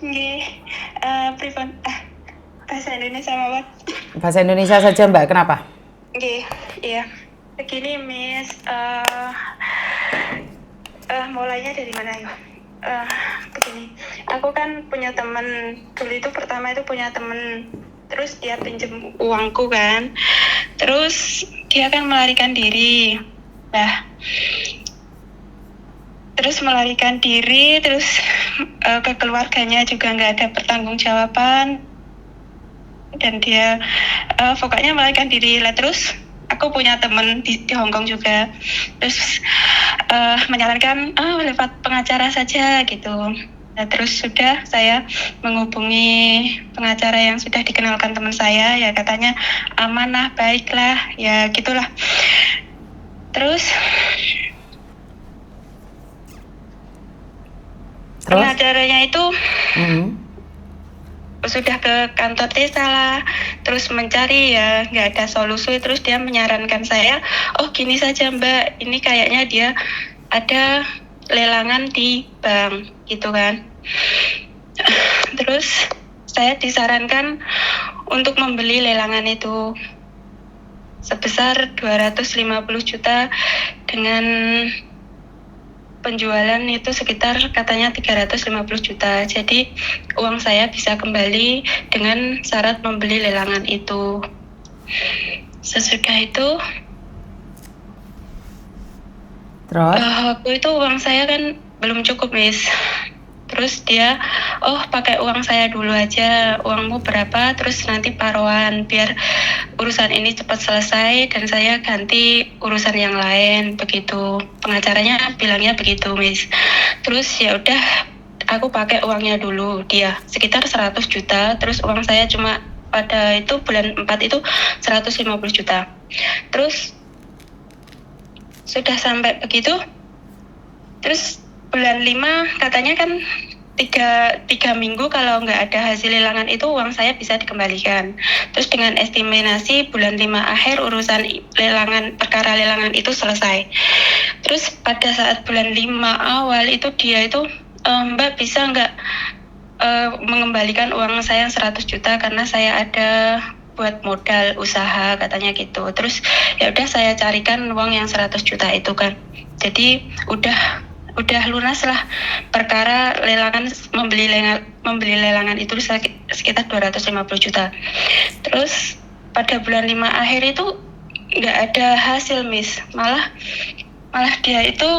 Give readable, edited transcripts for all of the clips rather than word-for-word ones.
Nggih, pripun? Bahasa Indonesia mawon. Bahasa Indonesia saja Mbak, kenapa? Nggih, iya. Begini Miss, mulainya dari mana ya? Begini, aku kan punya temen, dulu itu pertama itu punya temen, terus dia pinjem uangku kan, terus dia kan melarikan diri. Nah, terus melarikan diri, terus ke keluarganya juga nggak ada pertanggungjawaban, dan dia pokoknya melarikan diri lah. Terus aku punya temen di Hong Kong juga, terus menyarankan lewat pengacara saja gitu. Nah, terus sudah saya menghubungi pengacara yang sudah dikenalkan teman saya, ya katanya amanah, baiklah, ya gitulah. Terus pengacaranya itu sudah ke kantor desa lah, terus mencari ya nggak ada solusi. Terus dia menyarankan saya, oh gini saja Mbak, ini kayaknya dia ada lelangan di bank gitu kan. Terus saya disarankan untuk membeli lelangan itu sebesar 250 juta dengan penjualan itu sekitar katanya 350 juta. Jadi uang saya bisa kembali dengan syarat membeli lelangan itu. Sesudah itu terus waktu itu uang saya kan belum cukup Miss. Terus dia, oh pakai uang saya dulu aja, uangmu berapa, terus nanti paruan biar urusan ini cepat selesai dan saya ganti urusan yang lain, begitu. Pengacaranya bilangnya begitu Miss. Terus ya udah, aku pakai uangnya dulu dia sekitar 100 juta, terus uang saya cuma pada itu bulan 4 itu 150 juta. Terus sudah sampai begitu, terus bulan 5 katanya kan 3 minggu kalau nggak ada hasil lelangan itu uang saya bisa dikembalikan. Terus dengan estimasi bulan 5 akhir urusan lelangan, perkara lelangan itu selesai. Terus pada saat bulan 5 awal itu dia itu, Mbak bisa nggak mengembalikan uang saya 100 juta karena saya ada buat modal usaha katanya gitu. Terus ya udah saya carikan uang yang 100 juta itu kan. Jadi udah lunas lah perkara lelangan, membeli lelangan itu sekitar 250 juta. Terus pada bulan 5 akhir itu nggak ada hasil Miss, malah dia itu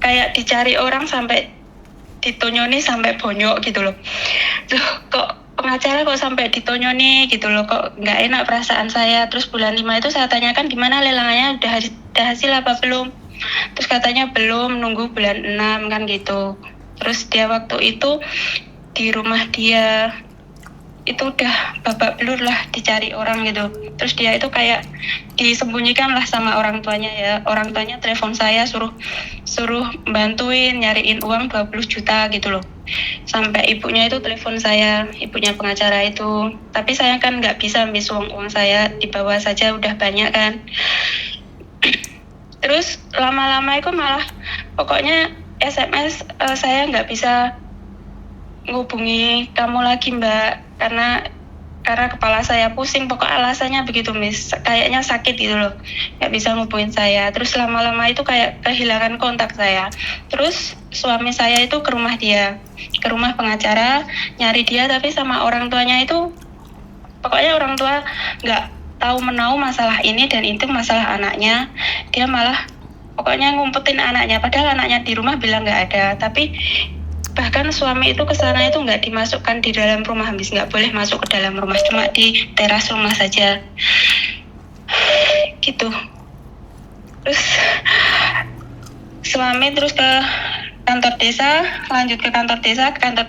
kayak dicari orang sampai ditonyoni sampai bonyok gitu loh. Loh kok pengacara kok sampai ditonyoni gitu loh, kok nggak enak perasaan saya. Terus bulan 5 itu saya tanyakan gimana lelangannya, udah hasil apa belum. Terus katanya belum, nunggu bulan 6 kan gitu. Terus dia waktu itu di rumah dia itu udah babak belur lah dicari orang gitu. Terus dia itu kayak disembunyikan lah sama orang tuanya ya. Orang tuanya telepon saya suruh bantuin nyariin uang 20 juta gitu loh. Sampai ibunya itu telepon saya, ibunya pengacara itu. Tapi saya kan nggak bisa ambil uang saya dibawa saja udah banyak kan. Terus lama-lama itu malah pokoknya SMS saya nggak bisa ngubungi kamu lagi Mbak, karena kepala saya pusing, pokok alasannya begitu Miss, kayaknya sakit gitu loh, nggak bisa ngubungin saya. Terus lama-lama itu kayak kehilangan kontak saya. Terus suami saya itu ke rumah dia, ke rumah pengacara nyari dia, tapi sama orang tuanya itu pokoknya orang tua nggak tahu menau masalah ini dan itu masalah anaknya. Dia malah pokoknya ngumpetin anaknya, padahal anaknya di rumah bilang nggak ada. Tapi bahkan suami itu kesana itu nggak dimasukkan di dalam rumah, habis nggak boleh masuk ke dalam rumah, cuma di teras rumah saja gitu. Terus suami terus ke kantor desa, lanjut ke kantor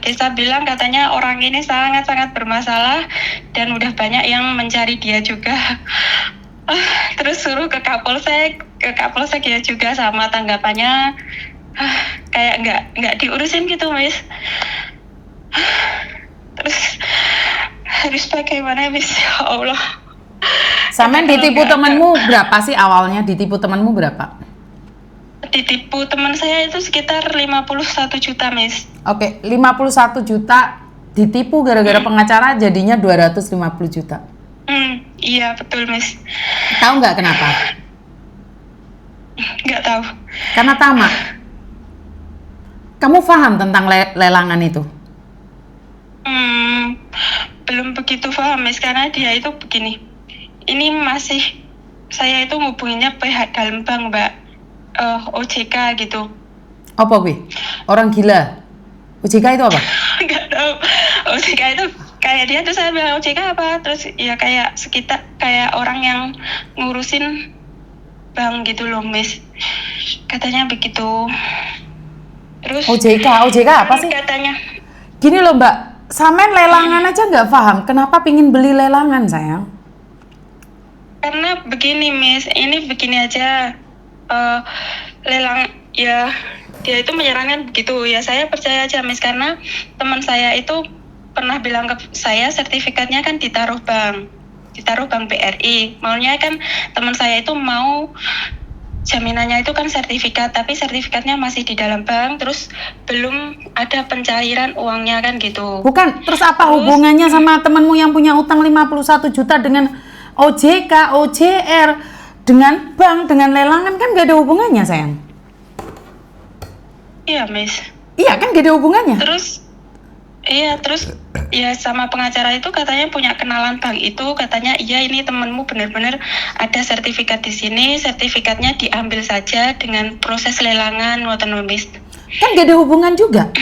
desa bilang katanya orang ini sangat-sangat bermasalah dan udah banyak yang mencari dia juga. Terus suruh ke kapolsek ya juga, sama tanggapannya kayak nggak diurusin gitu Miss. Terus harus bagaimana Miss, ya Allah. Sampean ditipu temanmu berapa sih awalnya? Ditipu temanmu berapa? Ditipu teman saya itu sekitar 51 juta Miss. Oke, 51 juta Ditipu gara-gara pengacara jadinya 250 juta. Iya betul Miss. Tahu nggak kenapa? Nggak tahu. Karena tamak. Kamu paham tentang lelangan itu? Belum begitu paham Miss, karena dia itu begini. Ini masih saya itu ngubunginnya pihak dalam bank Mbak, OJK gitu. Apa gue? Orang gila. OJK itu apa? Nggak tahu. OJK itu kayak dia tuh, saya bilang OJK apa? Terus ya kayak sekitar kayak orang yang ngurusin bank gitu loh Miss. Katanya begitu. Terus OJK apa sih? Katanya Gini loh Mbak, sampean lelangan aja nggak paham. Kenapa pingin beli lelangan sayang? karena begini Miss, ini begini aja, lelang ya, dia itu menyarankan begitu ya, saya percaya aja Miss, karena teman saya itu pernah bilang ke saya sertifikatnya kan ditaruh bank BRI, maunya kan teman saya itu mau jaminannya itu kan sertifikat, tapi sertifikatnya masih di dalam bank, terus belum ada pencairan uangnya kan gitu. Bukan, terus apa hubungannya sama temenmu yang punya utang 51 juta dengan OJK, OJR, dengan bank, dengan lelangan? Kan gak ada hubungannya sayang. Iya Miss. Iya kan gak ada hubungannya. Terus ya sama pengacara itu katanya punya kenalan bank itu, katanya iya ini temenmu benar-benar ada sertifikat di sini, sertifikatnya diambil saja dengan proses lelangan, ngoten Miss. Kan gak ada hubungan juga.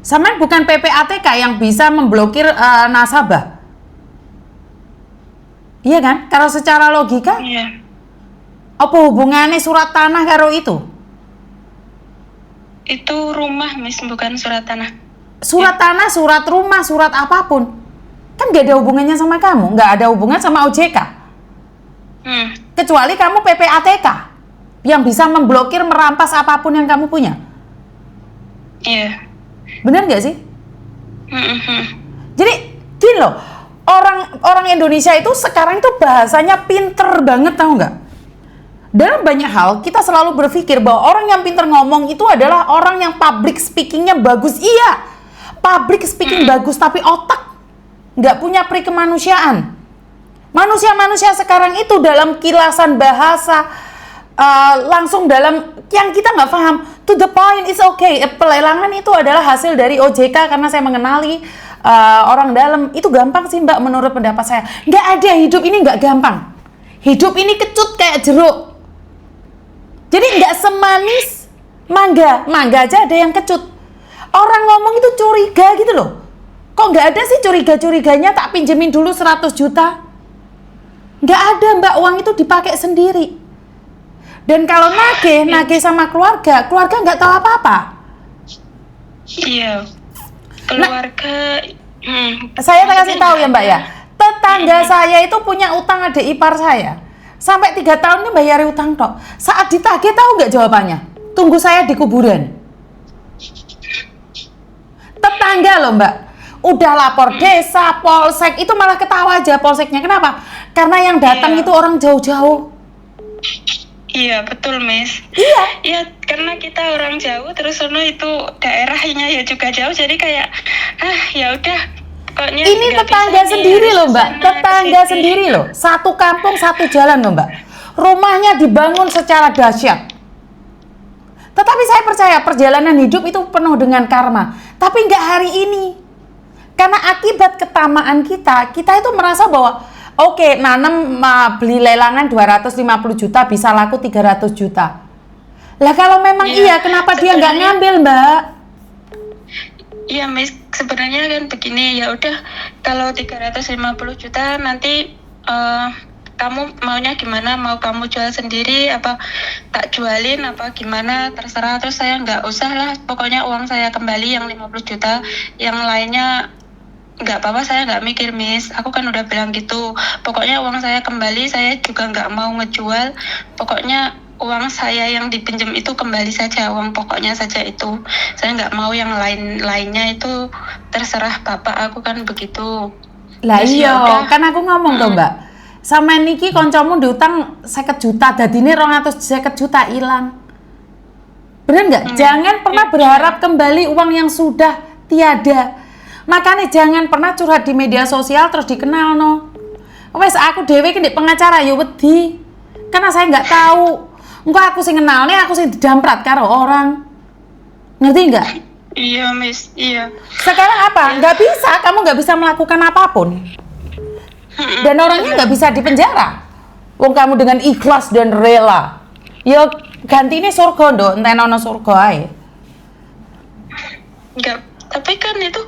Sama bukan PPATK yang bisa memblokir nasabah. Iya kan? Kalau secara logika, Iya. apa hubungannya surat tanah karo itu? Itu rumah Miss, bukan surat tanah. Surat tanah, surat rumah, surat apapun. Kan gak ada hubungannya sama kamu, gak ada hubungan sama OJK. Kecuali kamu PPATK yang bisa memblokir, merampas apapun yang kamu punya. Iya. Bener gak sih? Jadi gini loh, orang Indonesia itu sekarang itu bahasanya pinter banget, tahu nggak? Dalam banyak hal kita selalu berpikir bahwa orang yang pinter ngomong itu adalah orang yang public speakingnya bagus. Iya, public speaking bagus, tapi otak nggak punya peri kemanusiaan. Manusia-manusia sekarang itu dalam kilasan bahasa, langsung dalam yang kita nggak paham. To the point, is okay. Pelelangan itu adalah hasil dari OJK karena saya mengenali orang dalam. Itu gampang sih Mbak, menurut pendapat saya. Nggak ada, hidup ini nggak gampang. Hidup ini kecut kayak jeruk. Jadi nggak semanis mangga. Mangga aja ada yang kecut. Orang ngomong itu curiga gitu loh. Kok nggak ada sih curiga-curiganya tak pinjemin dulu 100 juta? Nggak ada Mbak, uang itu dipakai sendiri. Dan kalau nagih sama keluarga nggak tahu apa-apa. Iya. Keluarga. Saya kasih tahu ya Mbak ya. Tetangga saya itu punya utang adik ipar saya. Sampai 3 tahun ini bayar utang tok. Saat ditagih tahu nggak jawabannya? Tunggu saya di kuburan. Tetangga loh Mbak. Udah lapor desa, polsek, itu malah ketawa aja polseknya. Kenapa? Karena yang datang itu orang jauh-jauh. Iya betul Miss. Iya. Iya, karena kita orang jauh, terus sono itu daerahnya ya juga jauh, jadi kayak ya udah. Ini tetangga sendiri loh Mbak, tetangga sendiri loh. Satu kampung satu jalan loh Mbak. Rumahnya dibangun secara dahsyat. Tetapi saya percaya perjalanan hidup itu penuh dengan karma. Tapi nggak hari ini. Karena akibat ketamaan kita itu merasa bahwa oke, nanem beli lelangan 250 juta bisa laku 300 juta. Lah kalau memang iya kenapa dia nggak ngambil Mbak? Iya Miss, sebenarnya kan begini, ya udah kalau 350 juta nanti kamu maunya gimana? Mau kamu jual sendiri apa tak jualin apa gimana? Terserah. Terus saya nggak usah lah, pokoknya uang saya kembali yang 50 juta, yang lainnya nggak apa-apa, saya nggak mikir Miss. Aku kan udah bilang gitu, pokoknya uang saya kembali, saya juga nggak mau ngejual, pokoknya uang saya yang dipinjam itu kembali saja, uang pokoknya saja itu. Saya nggak mau yang lainnya itu, terserah bapak, aku kan begitu. Lah iya, kan aku ngomong tuh Mbak, sama niki koncomu diutang 50 juta, dadine 250 juta hilang. Bener nggak? Jangan pernah berharap kembali uang yang sudah Tiada. Makanya jangan pernah curhat di media sosial terus dikenal no. Wes aku dewe ki ndek pengacara yo wedi. Karena saya nggak tahu. Engko aku sing kenalnya aku sing didamprat karo orang. Ngerti nggak? Iya, Miss. Iya. Sekarang apa? Nggak bisa, kamu nggak bisa melakukan apapun. Dan orangnya nggak bisa dipenjara. Wong kamu dengan ikhlas dan rela. Ya ganti ini surga ndo, entenono surga ae. Enggak, tapi kan itu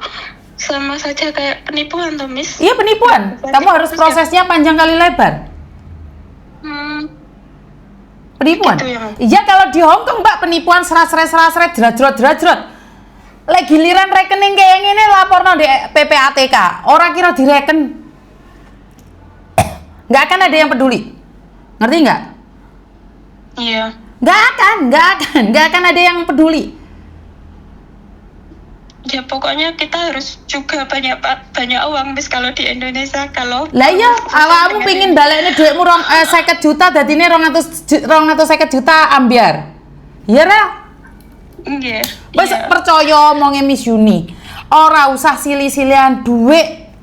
sama saja kayak penipuan tuh, Miss. Iya penipuan. Kamu harus prosesnya panjang kali lebar. Penipuan. Gitu ya, Mas? Iya kalau di Hongkong Mbak penipuan serat-serat jerat-jerat. Lek giliran rekening kayak ngene laporno di PPATK. Orang kira direken. Nggak akan ada yang peduli. Ngerti nggak? Iya. Nggak akan ada yang peduli. Ya pokoknya kita harus juga banyak uang, Miss, kalau di Indonesia. Kalau Lah iya, awakmu pengin balekne dhuwitmu 50 juta dadine 250 juta ambiar. Iya ra? Iya. Wes percaya omonge Miss Yuni. Ora usah silih-silihan dhuwit.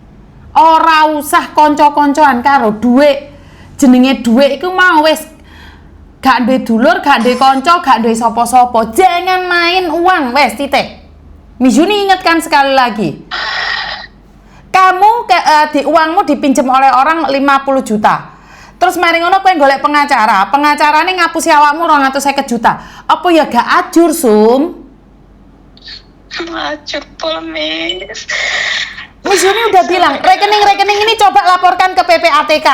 Ora usah kanca-kancan karo dhuwit. Jenenge dhuwit iku mau wis gak duwe dulur, gak duwe kanca, gak duwe sapa-sapa. Jangan main uang, wes titik. Miss Yuni ingatkan sekali lagi. Kamu di uangmu dipinjam oleh orang 50 juta. Terus mari ngono kowe golek pengacara. Pengacarane ngapusi awakmu 250 juta. Apa ya gak ajur, Sum? Ajur pol, Miss. Miss Yuni udah bilang, rekening-rekening ini coba laporkan ke PPATK.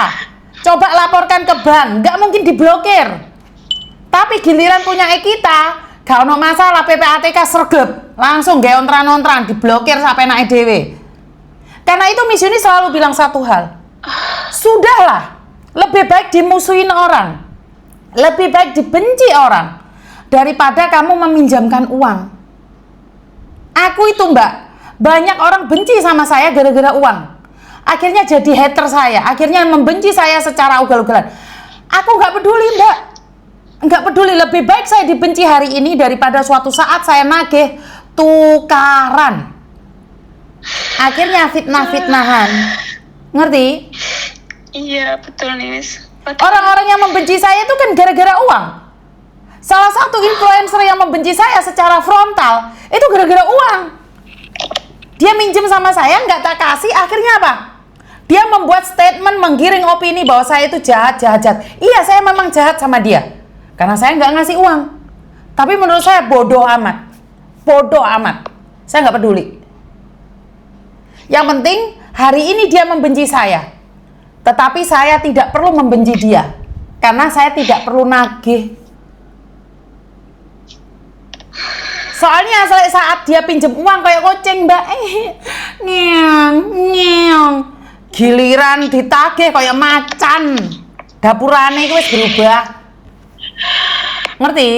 Coba laporkan ke bank, nggak mungkin diblokir. Tapi giliran punya kita, gak ono masalah PPATK sregep. Langsung gak ontran-ontran, diblokir sampai naik dhewe. Karena itu Miss Yuni selalu bilang satu hal. Sudahlah, lebih baik dimusuhin orang. Lebih baik dibenci orang. Daripada kamu meminjamkan uang. Aku itu Mbak, banyak orang benci sama saya gara-gara uang. Akhirnya jadi hater saya, akhirnya membenci saya secara ugal-ugalan. Aku nggak peduli Mbak, nggak peduli. Lebih baik saya dibenci hari ini daripada suatu saat saya nagih tukaran. Akhirnya fitnah-fitnahan, ngerti? Iya betul nih, Miss. Orang-orang yang membenci saya itu kan gara-gara uang. Salah satu influencer yang membenci saya secara frontal itu gara-gara uang. Dia minjem sama saya, nggak tak kasih, akhirnya apa? Dia membuat statement menggiring opini bahwa saya itu jahat. Iya, saya memang jahat sama dia. Karena saya nggak ngasih uang. Tapi menurut saya bodoh amat. Bodoh amat. Saya nggak peduli. Yang penting, hari ini dia membenci saya. Tetapi saya tidak perlu membenci dia. Karena saya tidak perlu nagih. Soalnya saat dia pinjem uang kayak kucing Mbak, ngeong, giliran ditagih kayak macan, dapurane itu wis berubah, ngerti?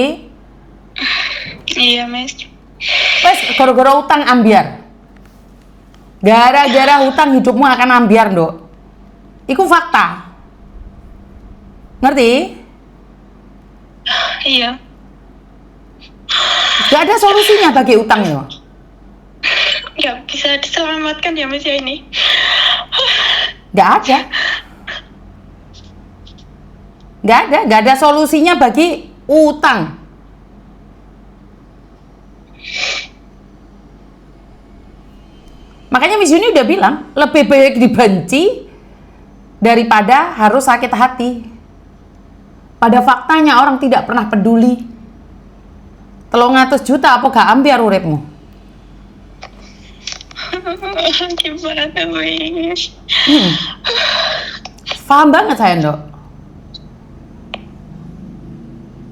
Iya Miss. Wes gara-gara utang ambiar, gara-gara hutang hidupmu akan ambiar Nduk, itu fakta, ngerti? Iya. Gak ada solusinya bagi utang ya. Gak bisa diselamatkan ya Mas ya ini. Gak ada solusinya bagi utang. Makanya Miss Yuni udah bilang, lebih baik dibenci daripada harus sakit hati. Pada faktanya orang tidak pernah peduli. 300 juta apa gak ambiar uripmu? Gimana Miss? Paham banget saya Ndok.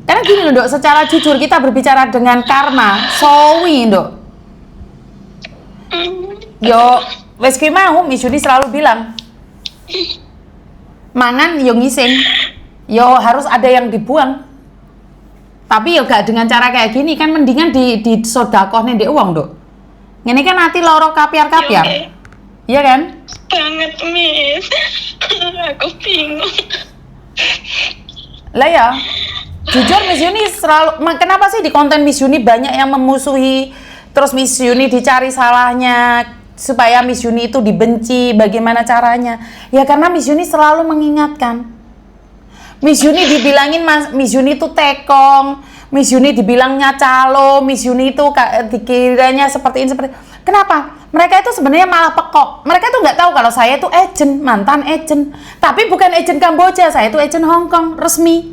Karena gini Ndok, secara jujur kita berbicara dengan karma, sowi Ndok. Yo, wes ki mau Miss Yuni selalu bilang, mangan yo ngising, yo harus ada yang dibuang. Tapi ya gak dengan cara kayak gini kan, mendingan di sodakohnya di uang Dok. Ini kan hati loro kapiar-kapiar. Iya kan? Banget Miss. Aku bingung. Lah ya, jujur Miss Yuni selalu, kenapa sih di konten Miss Yuni banyak yang memusuhi Terus Miss Yuni dicari salahnya supaya Miss Yuni itu dibenci. Bagaimana caranya? Ya karena Miss Yuni selalu mengingatkan. Miss Yuni dibilangin Miss Yuni itu tekong, Miss Yuni dibilangnya calo, Miss Yuni itu dikiranya seperti ini seperti. Kenapa? Mereka itu sebenarnya malah pekok. Mereka itu nggak tahu kalau saya itu agent, mantan agent. Tapi bukan agent Kamboja, saya itu agent Hong Kong resmi.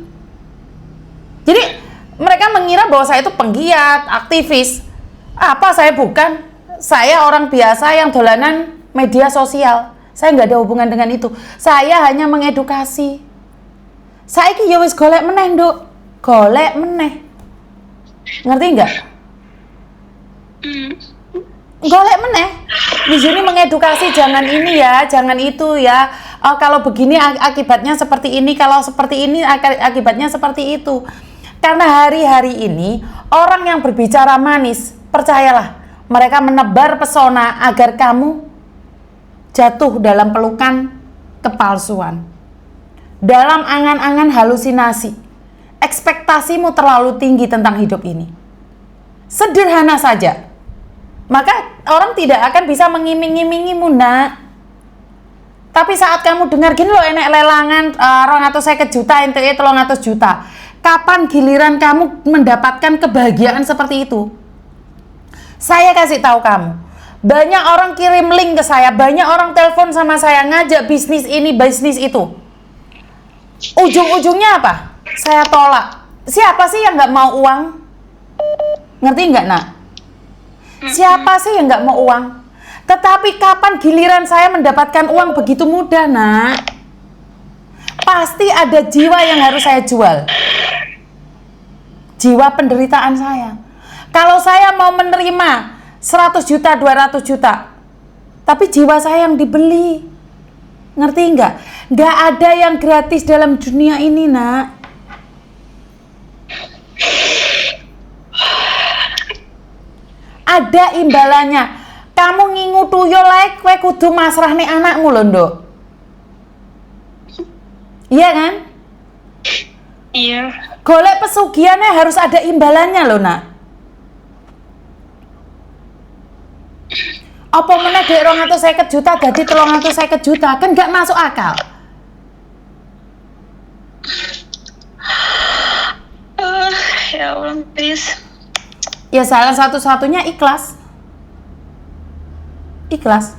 Jadi mereka mengira bahwa saya itu penggiat, aktivis. Apa saya bukan? Saya orang biasa yang dolanan media sosial. Saya nggak ada hubungan dengan itu. Saya hanya mengedukasi. Saya ki ya wis golek meneh, Nduk. Golek meneh. Ngerti nggak? Golek meneh. Di sini mengedukasi, jangan ini ya, jangan itu ya. Oh, kalau begini akibatnya seperti ini, kalau seperti ini akibatnya seperti itu. Karena hari-hari ini orang yang berbicara manis, percayalah, mereka menebar pesona agar kamu jatuh dalam pelukan kepalsuan. Dalam angan-angan halusinasi. Ekspektasimu terlalu tinggi tentang hidup ini. Sederhana saja. Maka orang tidak akan bisa mengiming-imingimu, nak. Tapi saat kamu dengar gini loh, enek lelangan 250 juta, NTE 300 juta. Kapan giliran kamu mendapatkan kebahagiaan seperti itu? Saya kasih tahu kamu. Banyak orang kirim link ke saya, banyak orang telepon sama saya, ngajak bisnis ini, bisnis itu. Ujung-ujungnya apa? Saya tolak. Siapa sih yang nggak mau uang? Ngerti nggak, nak? Siapa sih yang nggak mau uang? Tetapi kapan giliran saya mendapatkan uang begitu mudah, nak? Pasti ada jiwa yang harus saya jual. Jiwa penderitaan saya. Kalau saya mau menerima 100 juta, 200 juta, tapi jiwa saya yang dibeli. Ngerti nggak? Nggak ada yang gratis dalam dunia ini, nak. Ada imbalannya. Kamu ngingu tuyo lae kowe kudu masrah nih anakmu lho, Nduk. Iya kan? Iya. Golek pesugihannya harus ada imbalannya loh, nak. Apa meneh dhek 250 juta dadi 350 juta, kan gak masuk akal. Ya Allah, please. Ya salah satu-satunya ikhlas. Ikhlas.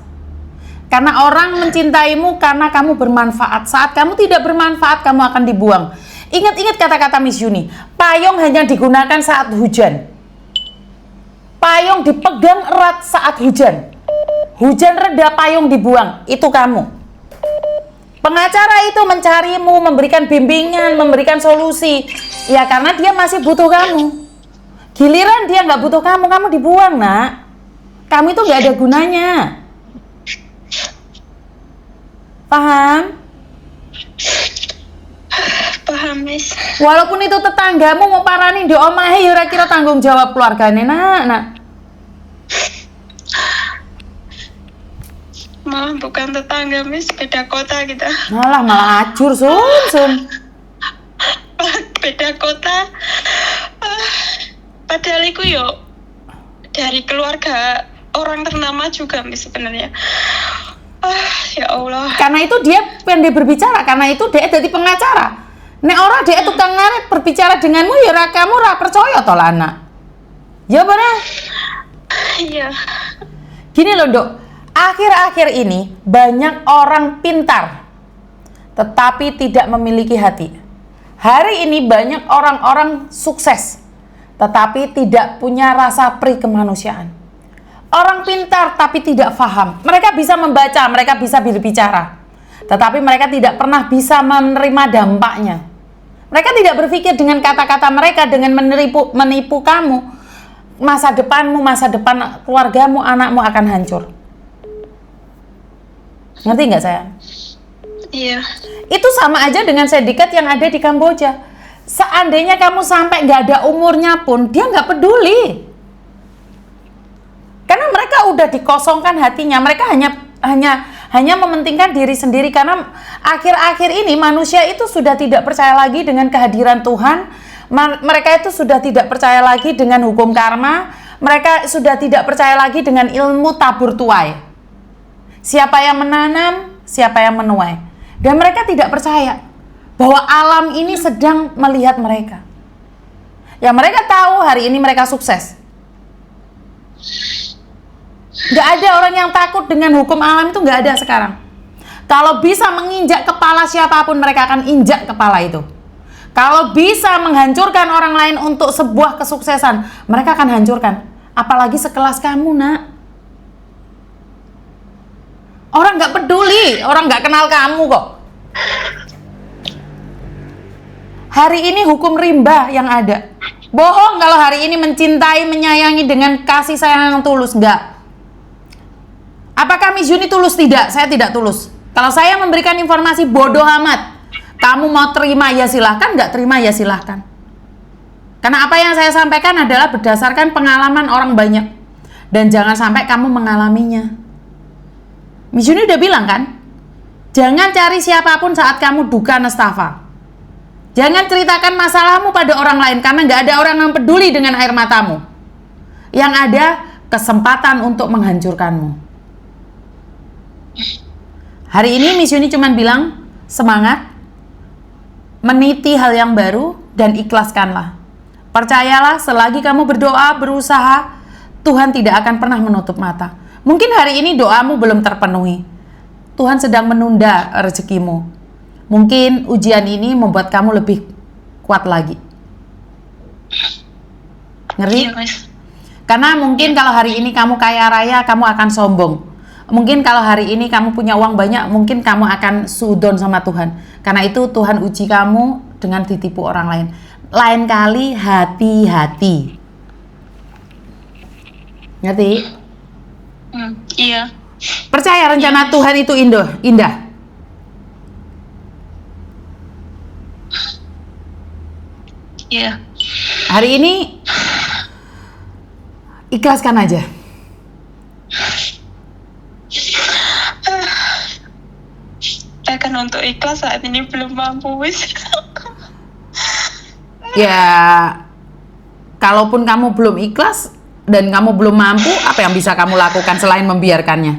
Karena orang mencintaimu karena kamu bermanfaat. Saat kamu tidak bermanfaat, kamu akan dibuang. Ingat-ingat kata-kata Miss Yuni. Payung hanya digunakan saat hujan. Payung dipegang erat saat hujan. Hujan reda, payung dibuang. Itu kamu. Pengacara itu mencarimu, memberikan bimbingan, memberikan solusi. Ya karena dia masih butuh kamu. Giliran dia nggak butuh kamu, kamu dibuang, nak. Kamu itu nggak ada gunanya. Paham? Paham, Miss. Walaupun itu tetanggamu mau parani di omahe, ya ora kira tanggung jawab keluargane, nak. Malah bukan tetangga, Miss, beda kota kita. Malah ajur, sun. Beda kota. Padahal itu yo dari keluarga orang ternama juga, Miss, sebenarnya. Ya Allah. Karena itu dia pengen berbicara, karena itu dia jadi pengacara. Nek ora dia tukang ngaret berbicara denganmu, ya kamu ora percaya toh, anak. Ya bener. Iya. Gini loh, Dok. Akhir-akhir ini banyak orang pintar tetapi tidak memiliki hati. Hari ini banyak orang-orang sukses tetapi tidak punya rasa pri kemanusiaan. Orang pintar tapi tidak paham. Mereka bisa membaca, mereka bisa berbicara, tetapi mereka tidak pernah bisa menerima dampaknya. Mereka tidak berpikir dengan kata-kata mereka, dengan menipu kamu. Masa depanmu, masa depan keluargamu, anakmu akan hancur. Ngerti nggak, sayang? Iya. Itu sama aja dengan sindikat yang ada di Kamboja. Seandainya kamu sampai nggak ada umurnya pun, dia nggak peduli. Karena mereka udah dikosongkan hatinya. Mereka hanya mementingkan diri sendiri. Karena akhir-akhir ini manusia itu sudah tidak percaya lagi dengan kehadiran Tuhan. Mereka itu sudah tidak percaya lagi dengan hukum karma. Mereka sudah tidak percaya lagi dengan ilmu tabur tuai. Siapa yang menanam, siapa yang menuai. Dan mereka tidak percaya bahwa alam ini sedang melihat mereka. Ya mereka tahu hari ini mereka sukses. Gak ada orang yang takut dengan hukum alam itu, gak ada sekarang. Kalau bisa menginjak kepala siapapun, mereka akan injak kepala itu. Kalau bisa menghancurkan orang lain untuk sebuah kesuksesan, mereka akan hancurkan. Apalagi sekelas kamu, nak. Orang gak peduli, orang gak kenal kamu kok. Hari ini hukum rimba yang ada. Bohong kalau hari ini mencintai, menyayangi dengan kasih sayang yang tulus. Enggak. Apakah Miss Juni tulus? Tidak, saya tidak tulus. Kalau saya memberikan informasi bodoh amat, kamu mau terima ya silahkan, nggak terima ya silahkan. Karena apa yang saya sampaikan adalah berdasarkan pengalaman orang banyak. Dan jangan sampai kamu mengalaminya. Miss Juni udah bilang kan, jangan cari siapapun saat kamu duka nestafa. Jangan ceritakan masalahmu pada orang lain, karena nggak ada orang yang peduli dengan air matamu. Yang ada kesempatan untuk menghancurkanmu. Hari ini Miss Yuni cuma bilang, semangat, meniti hal yang baru, dan ikhlaskanlah. Percayalah, selagi kamu berdoa, berusaha, Tuhan tidak akan pernah menutup mata. Mungkin hari ini doamu belum terpenuhi. Tuhan sedang menunda rezekimu. Mungkin ujian ini membuat kamu lebih kuat lagi. Ngeri? Iya, Mas. Karena mungkin kalau hari ini kamu kaya raya, kamu akan sombong. Mungkin kalau hari ini kamu punya uang banyak, mungkin kamu akan sudon sama Tuhan. Karena itu Tuhan uji kamu dengan ditipu orang lain. Lain kali hati-hati. Ngerti? Iya. Percaya rencana Tuhan itu indah. Iya. Hari ini ikhlaskan aja. Bahkan untuk ikhlas saat ini belum mampu, wis. Ya, kalaupun kamu belum ikhlas dan kamu belum mampu, apa yang bisa kamu lakukan selain membiarkannya?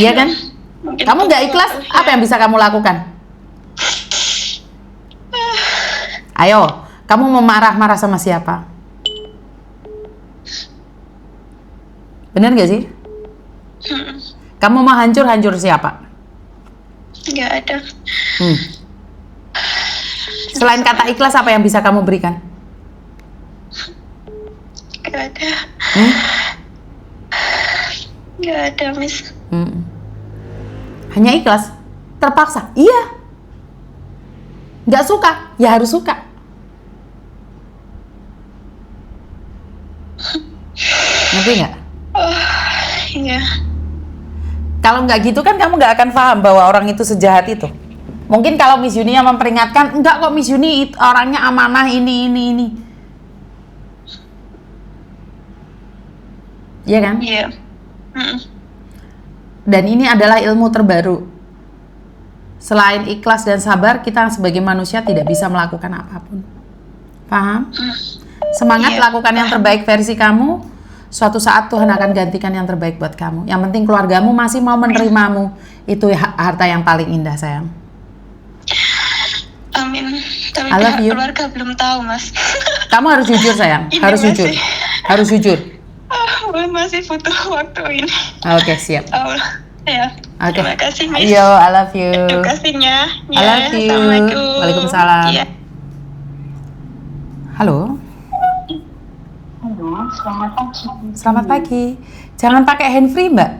Iya kan? Mungkin Kamu nggak ikhlas, apa yang bisa kamu lakukan? Ayo, kamu mau marah-marah sama siapa? Bener gak sih? Kamu mau hancur siapa? nggak ada. Selain kata ikhlas, apa yang bisa kamu berikan? Nggak ada. Nggak ada, Miss. Hanya ikhlas? Terpaksa? Iya. Nggak suka? Ya harus suka. Ngerti nggak? Iya. Kalau nggak gitu kan kamu nggak akan paham bahwa orang itu sejahat itu. Mungkin kalau Miss Yuni yang memperingatkan, enggak kok Miss Yuni orangnya amanah ini. Iya kan? Iya. Dan ini adalah ilmu terbaru. Selain ikhlas dan sabar, kita sebagai manusia tidak bisa melakukan apapun. Paham? Semangat, lakukan yang terbaik versi kamu. Suatu saat Tuhan akan gantikan yang terbaik buat kamu. Yang penting keluargamu masih mau menerimamu. Itu harta yang paling indah, sayang. Amin. Tapi I love you. keluarga belum tahu, Mas. Kamu harus jujur, sayang. Ini Harus masih- jujur. Harus jujur. Masih butuh waktu ini. Oke, siap. Allah. Ya. Oke. Terima kasih, Miss. Yo, I love you. Edukasinya. I love you. Assalamualaikum. Waalaikumsalam. Iya. Halo. Halo, selamat pagi. Selamat pagi. Jangan pakai handfree, Mbak.